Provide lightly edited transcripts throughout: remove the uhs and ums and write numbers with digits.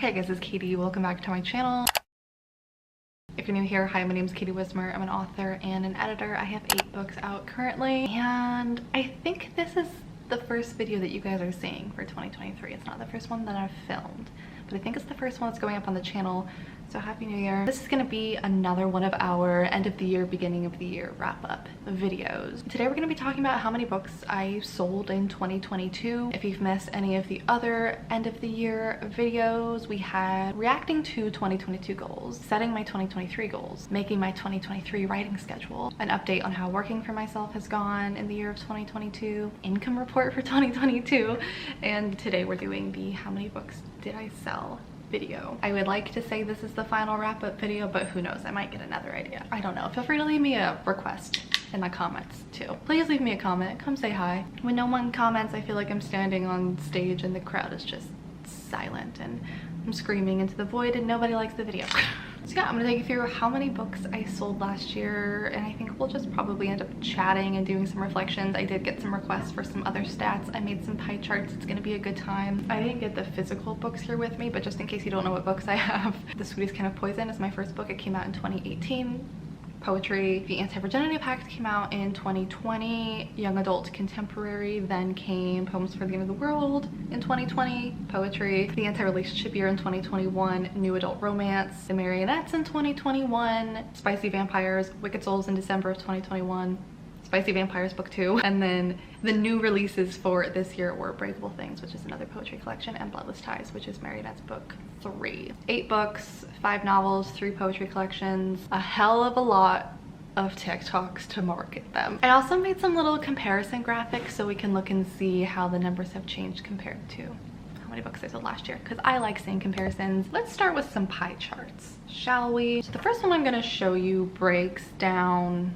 Hey guys, it's Katie. Welcome back to my channel. If you're new here, hi, my name is Katie Wismer. I'm an author and an editor. I have 8 books out currently, and I think this is the first video that you guys are seeing for 2023. It's not the first one that I've filmed, but I think it's the first one that's going up on the channel. So happy new year. This is gonna be another one of our end of the year, beginning of the year wrap up videos. Today we're gonna be talking about how many books I sold in 2022. If you've missed any of the other end of the year videos, we had reacting to 2022 goals, setting my 2023 goals, making my 2023 writing schedule, an update on how working for myself has gone in the year of 2022, income report for 2022, and today we're doing the how many books did I sell video. I would like to say this is the final wrap-up video, but who knows, I might get another idea. I don't know. Feel free to leave me a request in my comments too. Please leave me a comment, come say hi. When no one comments, I feel like I'm standing on stage and the crowd is just silent and I'm screaming into the void and nobody likes the video. So yeah, I'm gonna take you through how many books I sold last year, and I think we'll just probably end up chatting and doing some reflections. I did get some requests for some other stats. I made some pie charts. It's gonna be a good time. I didn't get the physical books here with me, but just in case you don't know what books I have, The Sweetest Kind of Poison is my first book. It came out in 2018. Poetry. The Anti-Virginity Pact came out in 2020. Young adult contemporary. Then came Poems for the End of the World in 2020. Poetry. The Anti-Relationship Year in 2021. New adult romance. The Marionettes in 2021. Spicy Vampires. Wicked Souls in December of 2021. Spicy Vampires book 2, and then the new releases for this year were Breakable Things, which is another poetry collection, and Bloodless Ties, which is Marionette's book 3. 8 books, 5 novels, 3 poetry collections, a hell of a lot of TikToks to market them. I also made some little comparison graphics so we can look and see how the numbers have changed compared to how many books I sold last year, because I like seeing comparisons. Let's start with some pie charts, shall we? So the first one I'm going to show you breaks down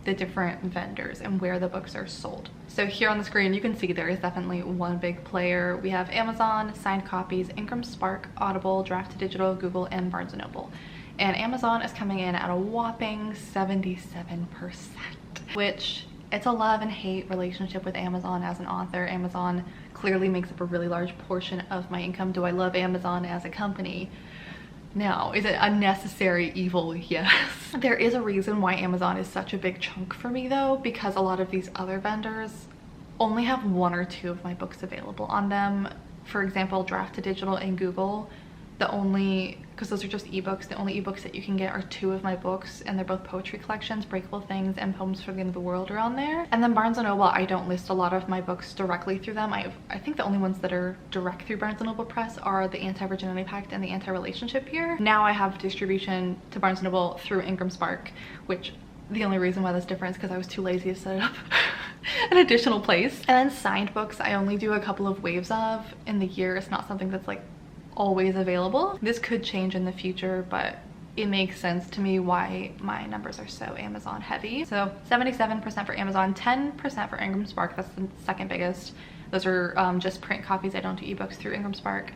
the different vendors and where the books are sold. So here on the screen you can see there is definitely one big player. We have Amazon, signed copies, Ingram Spark, Audible, Draft to Digital, Google, and Barnes & Noble. And Amazon is coming in at a whopping 77%, which it's a love and hate relationship with Amazon as an author. Amazon clearly makes up a really large portion of my income. Do I love Amazon as a company? No. Is it a necessary evil? Yes. There is a reason why Amazon is such a big chunk for me though, because a lot of these other vendors only have 1 or 2 of my books available on them. For example, Draft to Digital and Google, because those are just ebooks, the only ebooks that you can get are 2 of my books, and they're both poetry collections. Breakable Things and Poems for the End of the World are on there. And then Barnes & Noble, I don't list a lot of my books directly through them. I think the only ones that are direct through Barnes & Noble Press are the Anti-Virginity Pact and the Anti-Relationship Year. Now I have distribution to Barnes & Noble through Ingram Spark, which the only reason why that's different is because I was too lazy to set up an additional place. And then signed books, I only do a couple of waves of in the year. It's not something that's like always available. This could change in the future, but it makes sense to me why my numbers are so Amazon heavy. So 77% for Amazon, 10% for Ingram Spark. That's the second biggest. Those are just print copies. I don't do ebooks through Ingram Spark.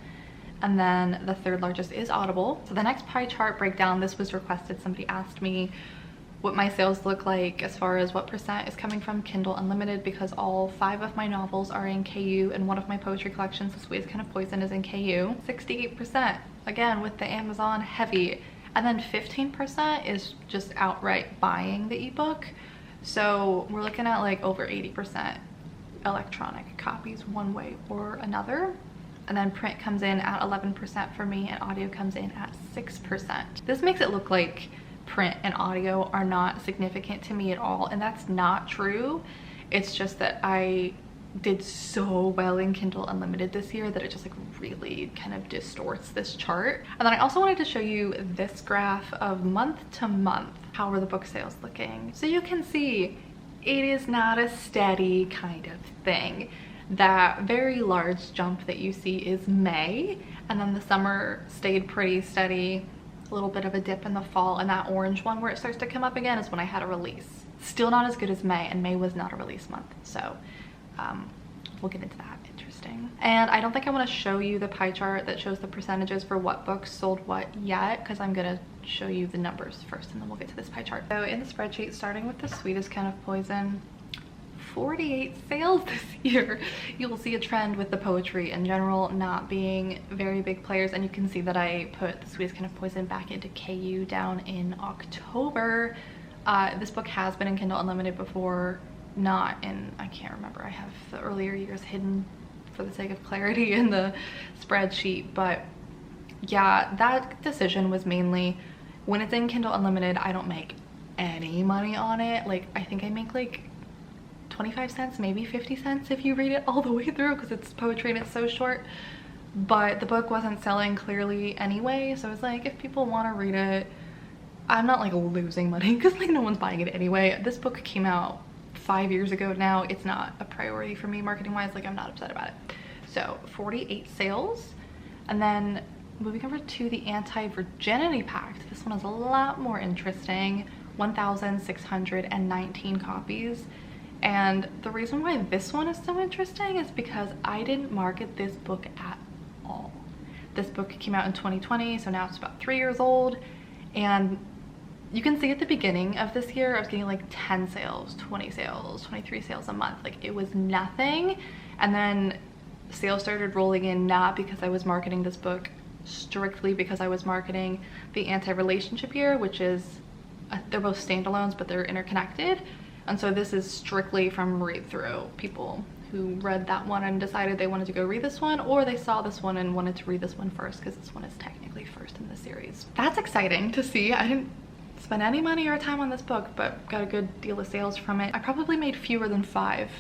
And then the third largest is Audible. So the next pie chart breakdown, this was requested. Somebody asked me what my sales look like as far as what percent is coming from Kindle Unlimited, because all 5 of my novels are in KU and one of my poetry collections, The Sweetest Kind of Poison, is in KU. 68%, again with the Amazon heavy. And then 15% is just outright buying the ebook. So we're looking at like over 80% electronic copies one way or another. And then print comes in at 11% for me, and audio comes in at 6%. This makes it look like print and audio are not significant to me at all, and that's not true. It's just that I did so well in Kindle Unlimited this year that it just like really kind of distorts this chart. And then I also wanted to show you this graph of month to month. How are the book sales looking? So you can see it is not a steady kind of thing. That very large jump that you see is May, and then the summer stayed pretty steady. A little bit of a dip in the fall, and that orange one where it starts to come up again is when I had a release. Still not as good as May, and May was not a release month, so we'll get into that. Interesting. And I don't think I want to show you the pie chart that shows the percentages for what books sold what yet, because I'm gonna show you the numbers first and then we'll get to this pie chart. So in the spreadsheet, starting with The Sweetest Kind of Poison, 48 sales this year. You'll see a trend with the poetry in general not being very big players, and you can see that I put The Sweetest Kind of Poison back into KU down in October. This book has been in Kindle Unlimited before, not in, I can't remember, I have the earlier years hidden for the sake of clarity in the spreadsheet, but yeah, that decision was mainly when it's in Kindle Unlimited, I don't make any money on it. Like, I think I make like 25 cents, maybe 50 cents if you read it all the way through, because it's poetry and it's so short. But the book wasn't selling clearly anyway, so I was like, if people want to read it, I'm not like losing money because like no one's buying it anyway. This book came out 5 years ago now. It's not a priority for me marketing wise. Like, I'm not upset about it. So 48 sales. And then moving over to the Anti-Virginity Pact, this one is a lot more interesting. 1,619 copies. And the reason why this one is so interesting is because I didn't market this book at all. This book came out in 2020, so now it's about 3 years old, and you can see at the beginning of this year I was getting like 10 sales, 20 sales, 23 sales a month. Like, it was nothing. And then sales started rolling in, not because I was marketing this book, strictly because I was marketing the Anti-Relationship Year, which is they're both standalones but they're interconnected. And so this is strictly from read through, people who read that one and decided they wanted to go read this one, or they saw this one and wanted to read this one first because this one is technically first in the series. That's exciting to see. I didn't spend any money or time on this book, but got a good deal of sales from it. I probably made fewer than 5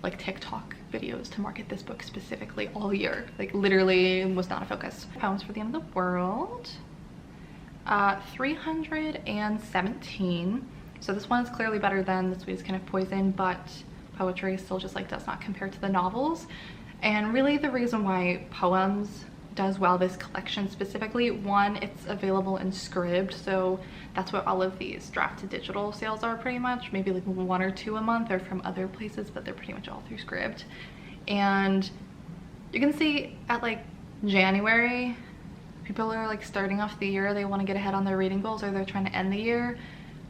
like TikTok videos to market this book specifically all year. Like, literally was not a focus. Poems for the End of the World, 317. So this one is clearly better than The Sweetest Kind of Poison, but poetry still just like does not compare to the novels. And really the reason why Poems does well, this collection specifically, one, it's available in Scribd, so that's what all of these draft to digital sales are pretty much. Maybe like 1 or 2 a month or from other places, but they're pretty much all through Scribd. And you can see at like January, people are like starting off the year, they want to get ahead on their reading goals, or they're trying to end the year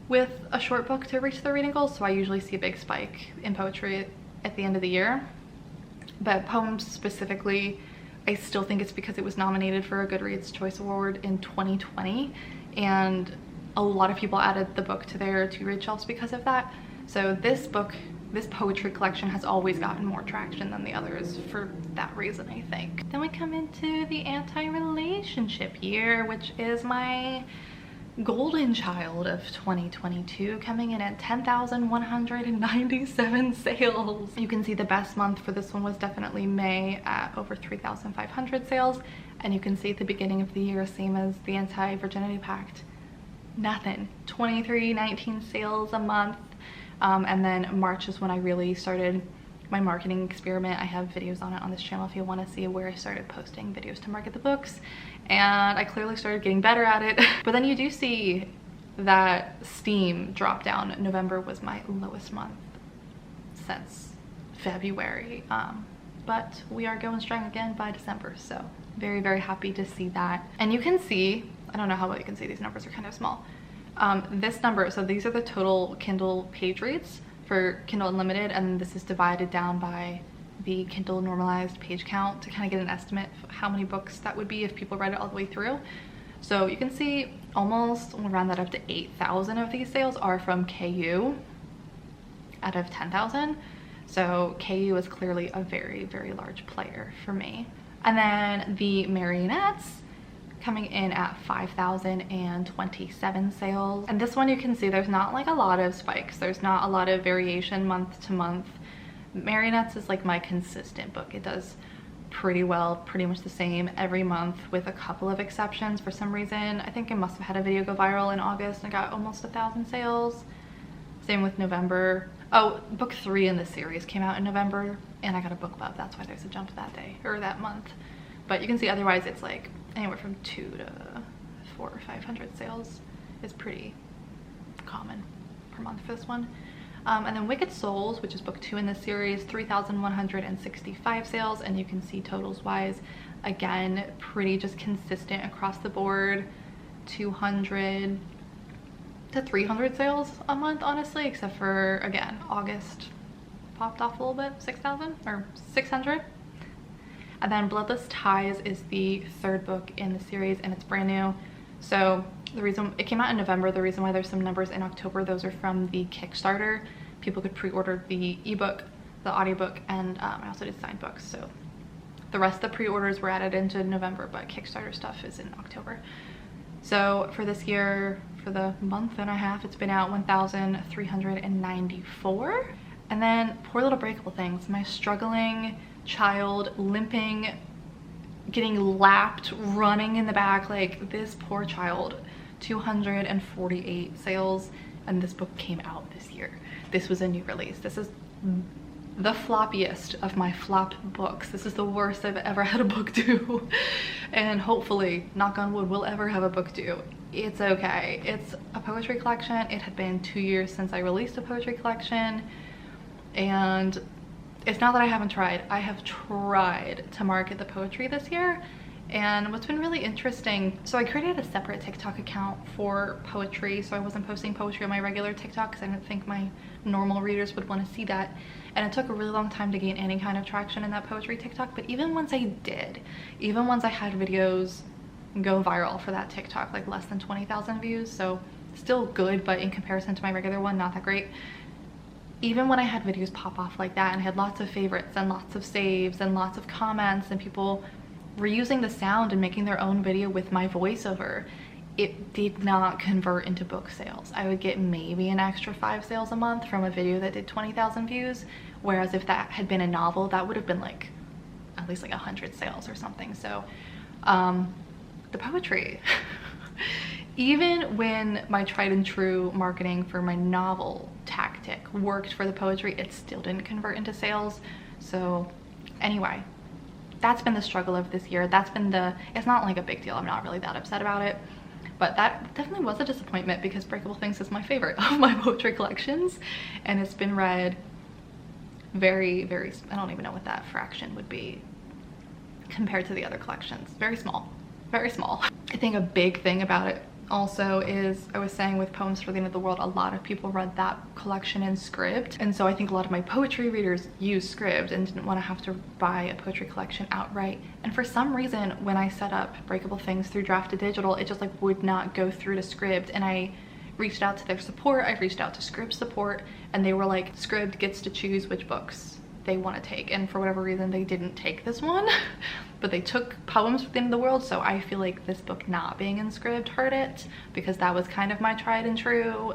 with a short book to reach their reading goals. So I usually see a big spike in poetry at the end of the year. But Poems specifically, I still think it's because it was nominated for a Goodreads Choice Award in 2020, and a lot of people added the book to their to-read shelves because of that. So this book, this poetry collection, has always gotten more traction than the others for that reason, I think. Then we come into the Anti-Relationship Year, which is my golden child of 2022, coming in at 10,197 sales. You can see the best month for this one was definitely May at over 3,500 sales, and you can see at the beginning of the year, same as the Anti-Virginity Pact, nothing. 19 sales a month. And then March is when I really started my marketing experiment. I have videos on it on this channel if you want to see where I started posting videos to market the books, and I clearly started getting better at it. But then you do see that steam drop down. November was my lowest month since February, but we are going strong again by December, so very, very happy to see that. And you can see, I don't know how well you can see, these numbers are kind of small. This number, so these are the total Kindle page reads for Kindle Unlimited, and this is divided down by the Kindle normalized page count to kind of get an estimate of how many books that would be if people read it all the way through. So you can see almost, we'll round that up to 8,000 of these sales are from KU out of 10,000. So KU is clearly a very, very large player for me. And then the Marionettes, coming in at 5,027 sales. And this one you can see there's not like a lot of spikes. There's not a lot of variation month to month. Marionettes is like my consistent book. It does pretty well, pretty much the same every month with a couple of exceptions for some reason. I think I must have had a video go viral in August and I got almost 1,000 sales. Same with November. Oh, book 3 in the series came out in November and I got a book club. That's why there's a jump that day or that month. But you can see otherwise it's like anywhere from 200 to 400 or 500 sales is pretty common per month for this one. And then Wicked Souls, which is book 2 in this series, 3,165 sales, and you can see totals wise, again, pretty just consistent across the board, 200 to 300 sales a month, honestly, except for, again, August popped off a little bit, 6,000 or 600. And then Bloodless Ties is the third book in the series, and it's brand new. So the reason it came out in November, the reason why there's some numbers in October, those are from the Kickstarter. People could pre-order the ebook, the audiobook, and I also did signed books. So the rest of the pre-orders were added into November, but Kickstarter stuff is in October. So for this year, for the month and a half it's been out, 1,394. And then Poor Little Breakable Things, my struggling child, limping, getting lapped, running in the back, like this poor child. 248 sales, and this book came out this year. This was a new release. This is the floppiest of my flop books. This is the worst I've ever had a book do. And hopefully, knock on wood, we'll ever have a book do. It's okay. It's a poetry collection. It had been 2 years since I released a poetry collection, and it's not that I haven't tried. I have tried to market the poetry this year. And what's been really interesting, so I created a separate TikTok account for poetry, so I wasn't posting poetry on my regular TikTok because I didn't think my normal readers would want to see that. And it took a really long time to gain any kind of traction in that poetry TikTok, but even once I did, even once I had videos go viral for that TikTok, like less than 20,000 views, so still good, but in comparison to my regular one, not that great. Even when I had videos pop off like that and had lots of favorites and lots of saves and lots of comments and people reusing the sound and making their own video with my voiceover, it did not convert into book sales. I would get maybe an extra 5 sales a month from a video that did 20,000 views, whereas if that had been a novel, that would have been like at least like 100 sales or something. So the poetry, even when my tried and true marketing for my novel tactic worked for the poetry, it still didn't convert into sales. So anyway, that's been the struggle of this year. That's been it's not like a big deal. I'm not really that upset about it, but that definitely was a disappointment because Breakable Things is my favorite of my poetry collections, and it's been read very, very, I don't even know what that fraction would be compared to the other collections. Very small, very small. I think a big thing about it also is, I was saying with Poems for the End of the World, a lot of people read that collection in Scribd, and so I think a lot of my poetry readers use Scribd and didn't want to have to buy a poetry collection outright. And for some reason, when I set up Breakable Things through Drafted Digital, it just like would not go through to Scribd, and I reached out to their support, I reached out to Scribd support, and they were like, Scribd gets to choose which books they want to take, and for whatever reason they didn't take this one, but they took Poems Within the World, so I feel like this book not being in Scribd hurt it, because that was kind of my tried and true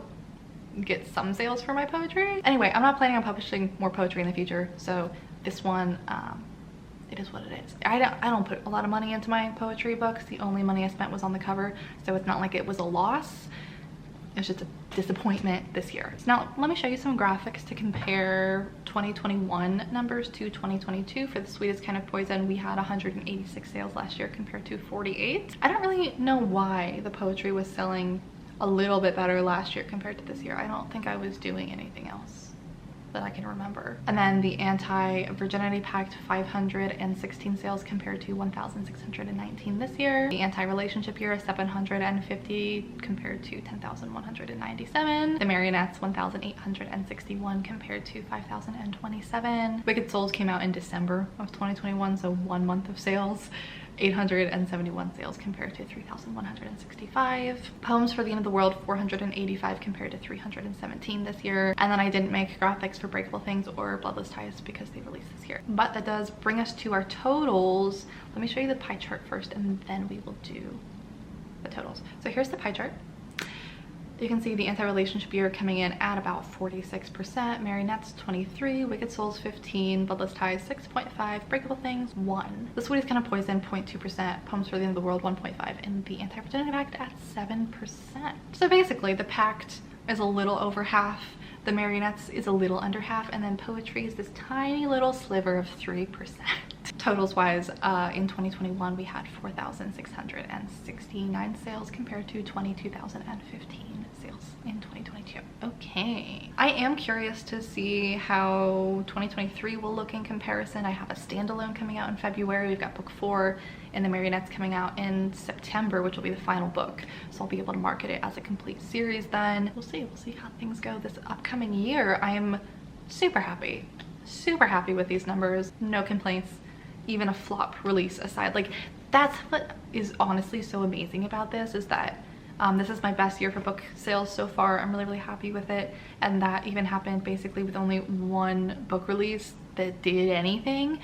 get some sales for my poetry. Anyway, I'm not planning on publishing more poetry in the future, so this one, it is what it is. I don't put a lot of money into my poetry books. The only money I spent was on the cover, so it's not like it was a loss. It's just a disappointment this year. So now let me show you some graphics to compare 2021 numbers to 2022. For The Sweetest Kind of Poison, we had 186 sales last year compared to 48. I don't really know why the poetry was selling a little bit better last year compared to this year. I don't think I was doing anything else that I can remember. And then the Anti-Virginity Pact, 516 sales compared to 1,619 this year. The Anti-Relationship Year, 750 compared to 10,197. The Marionettes, 1,861 compared to 5,027. Wicked Souls came out in December of 2021, so 1 month of sales. 871 sales compared to 3,165. Poems for the End of the World, 485 compared to 317 this year. And then I didn't make graphics for Breakable Things or Bloodless Ties because they released this year. But that does bring us to our totals. Let me show you the pie chart first, and then we will do the totals. So here's the pie chart. You can see the Anti-Relationship Year coming in at about 46%, Marionettes 23, Wicked Souls 15, Bloodless Ties 6.5, Breakable Things 1, The Sweetest Kind of Poison 0.2%, Poems for the End of the World 1.5, and the Anti-Virginity Pact at 7%. So basically the Pact is a little over half, the Marionettes is a little under half, and then poetry is this tiny little sliver of 3%. Totals wise, in 2021 we had 4,669 sales compared to 22,015 sales in 2022. Okay, I am curious to see how 2023 will look in comparison. I have a standalone coming out in February. We've got book 4 and the Marionettes coming out in September, which will be the final book, so I'll be able to market it as a complete series then. We'll see how things go this upcoming year. I am super happy super happy with these numbers. No complaints, even a flop release aside. Like, that's what is honestly so amazing about this, is that this is my best year for book sales so far. I'm really, really happy with it. And that even happened basically with only one book release that did anything.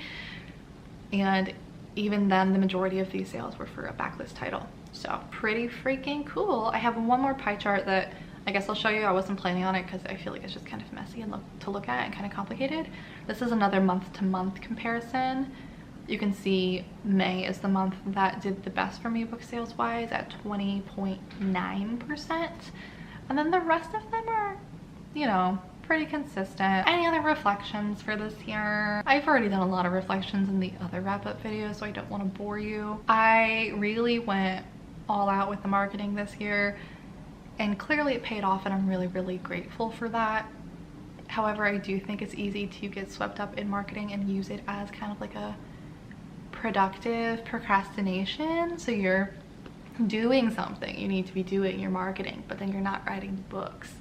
And even then, the majority of these sales were for a backlist title. So pretty freaking cool. I have one more pie chart that I guess I'll show you. I wasn't planning on it because I feel like it's just kind of messy and to look at and kind of complicated. This is another month-to-month comparison. You can see May is the month that did the best for me book sales wise at 20.9%. And then the rest of them are, you know, pretty consistent. Any other reflections for this year? I've already done a lot of reflections in the other wrap-up videos, so I don't want to bore you. I really went all out with the marketing this year, and clearly it paid off, and I'm really, really grateful for that. However, I do think it's easy to get swept up in marketing and use it as kind of like a productive procrastination. So you're doing something you need to be doing, your marketing, but then you're not writing books.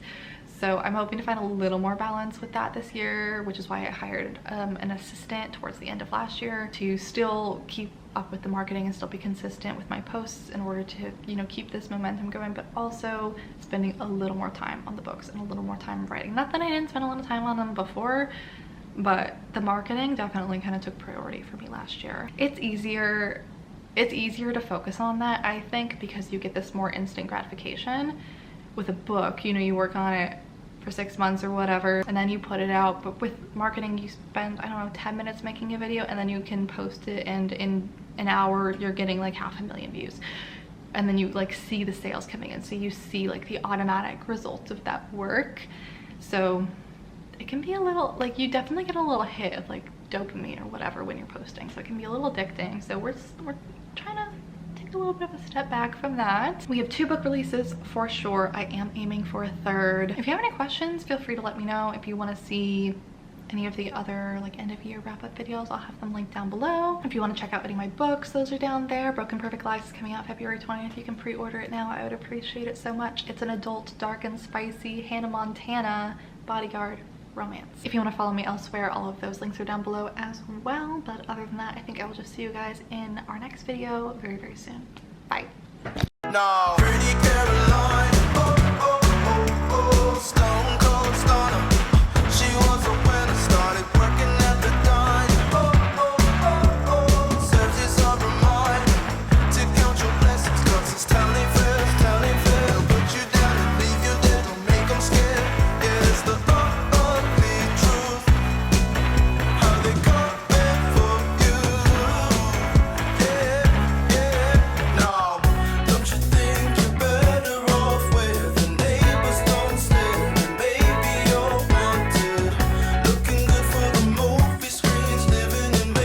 So I'm hoping to find a little more balance with that this year, which is why I hired an assistant towards the end of last year to still keep up with the marketing and still be consistent with my posts in order to, you know, keep this momentum going, but also spending a little more time on the books and a little more time writing. Not that I didn't spend a lot of time on them before, but the marketing definitely kind of took priority for me last year. It's easier to focus on that, I think, because you get this more instant gratification. With a book, you know, you work on it for 6 months or whatever, and then you put it out. But with marketing, you spend, I don't know, 10 minutes making a video, and then you can post it, and in an hour you're getting like 500,000 views, and then you like see the sales coming in, so you see like the automatic results of that work. So it can be a little, like, you definitely get a little hit of like dopamine or whatever when you're posting, so it can be a little addicting. So we're trying to take a little bit of a step back from that. We have 2 book releases for sure. I am aiming for a 3rd. If you have any questions, feel free to let me know. If you want to see any of the other like end of year wrap-up videos, I'll have them linked down below. If you want to check out any of my books, those are down there. Broken Perfect Lies is coming out February 20th. You can pre-order it now. I would appreciate it so much. It's an adult, dark and spicy Hannah Montana bodyguard romance. If you want to follow me elsewhere, all of those links are down below as well. But other than that, I think I will just see you guys in our next video very, very soon. Bye. No.